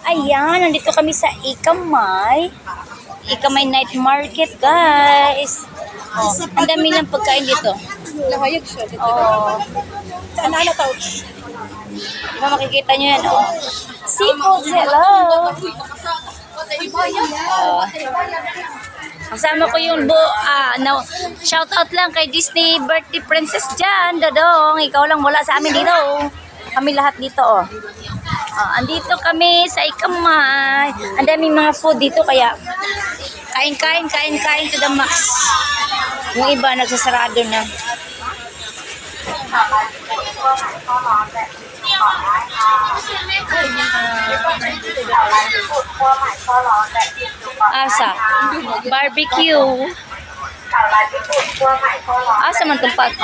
Ayan, nandito kami sa Ikamay. Ikamay Night Market, guys. Oh, ang dami ng pagkain dito. Lahayag siya. Oh, Saan na tao? diba makikita nyo yan, oh. Seafood, hello. Oh. Kasama ko yung shout out lang kay Disney birthday princess dyan, Dodong. Ikaw lang wala sa amin dito. Kami lahat dito, oh. Andito kami sa Ikamay. Ang daming mga food dito, kaya kain to the max. Yung iba nagsasarado na. Asa? Barbecue. Asa man itong pag?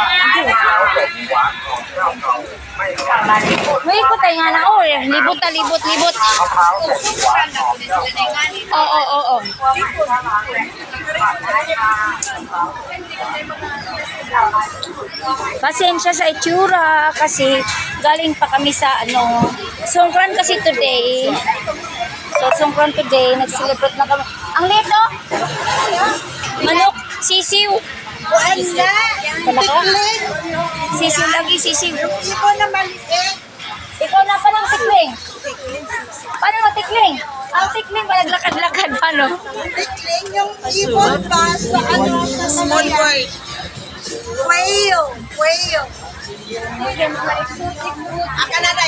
May ikot tayo nga na, oh. Libot. Oo. Pasensya sa itsura kasi galing pa kami sa Songkran kasi today. So Songkran today, nag-celebrate na kami. Ang lito! Manok, sisiw. Wala. Talaga? Sisiw lagi, sisiw. Ikaw na maliit. Ikaw na pa ng tikling. Paano mo tikling? Ang tikling ba naglakad-lakad? Paano? Tikling yung ibon pa sa sa small word. Quail.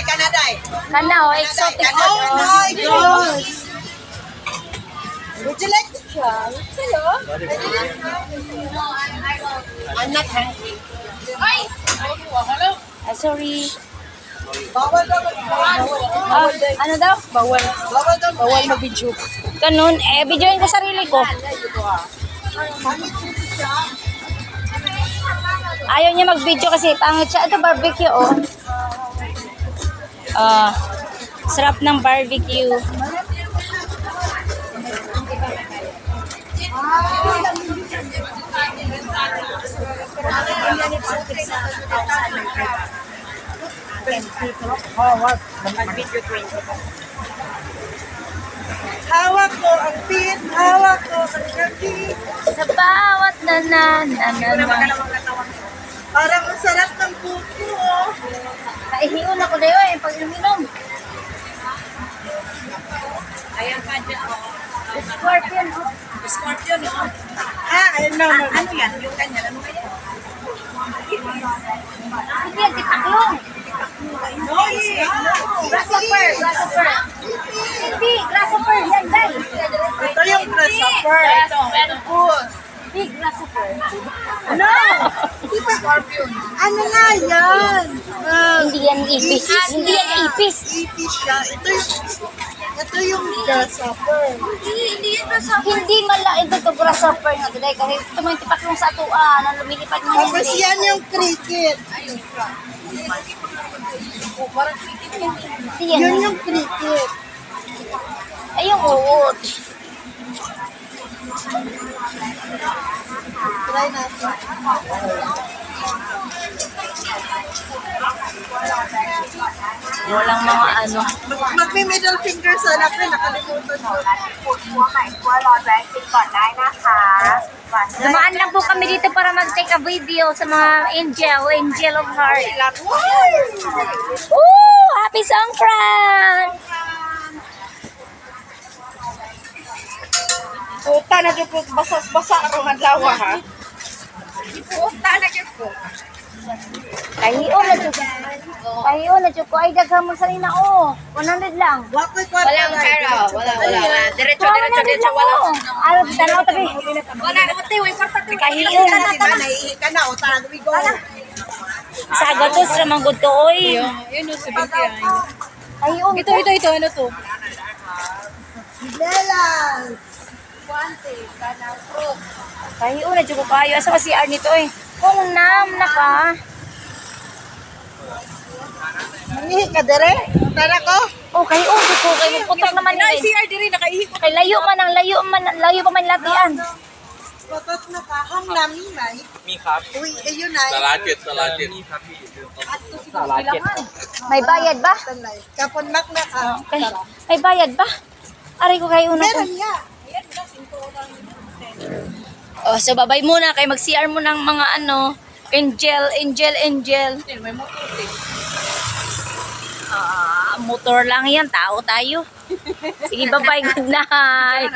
Kanaday. Kana, exotic. Oh my God. Would you like to try? Sa'yo? I'm not hungry. Ay! Sorry. Bawal daw. Ano daw? Bawal mag-video. Ganun. Videoin ko sarili ko. Ayaw niya mag-video kasi pangit siya. Ito barbecue, oh. Sarap ng barbecue. Hawak ko ang pin, hawak ko ang gabi. Sa bawat nanan. Parang ang sarap ng puto, oh. Kaihiyon ako na yun, pag inom. Ayan pa dyan, oh. Scorpion, oh. Scorpion, oh. No. Ano yan? Yung kanya, ano ba yan? Hindi yan, tipaklong. No, Grasshopper. Hindi, grasshopper. Yan, guys. Ito yung grasshopper. Ito. Big grasshopper. No! Hindi pa scorpion. Ano nga yan? Hindi yan ipis. Hindi yan ipis. Ipis siya. Ito yung grasshopper. Hindi yan grasshopper. Hindi malait ito grasshopper nga today. Kasi ito mo yung tipaklong sa atuan. Na lumilipad mo Tapos yan yung cricket. Hindi yan. Yun yung cricket. Ay, yung uot. Try natin. Walang mga ano. Magmi-middle finger sa anak na nakalimutan ko. Dumaan lang po kami dito para mag-take a video sa mga angel of heart. Woo! Happy Songkran! Puta na dyan po, basa ang adlaw ha. Puta na dyan po. Kahiyon na dyan ko. Ay, daghan mo sa nina, oh. 100 lang. Walang pera. Wala. Diretso. Wala. Ano, tanaw tabi. Wala, uti, way parta. Kahiyon na tanaw. Naihi ka na, o tara, we go. Sa agatos, ramang good to, oy. Yun o, 70 ay. Kahiyon. Ito, ano to? Melan! Kahiyon na dyan ko kayo. Asa ba si R nito, eh? Kung nam na ka. Mangihi ka dere? Tara ko? Oh, kahiyon dyan ko. Kayo putok naman Nay, eh. CR diri, nakaihi ko. Kay layo pa man latian. Patat na ka. Hang namin may. มีครับ Uy, ayun ay. ตลาดเจ็ดตลาดเจ็ดมีครับพี่ตลาดเจ็ด May bayad ba? Tanay. Kapon mak na ka. May bayad ba? Aray ko kayo una ko. Meron niya. Oh, so babay muna kay mag-CR mo ng mga ano, angel. Motor lang yan, tao tayo. Sige, bye-bye, good night.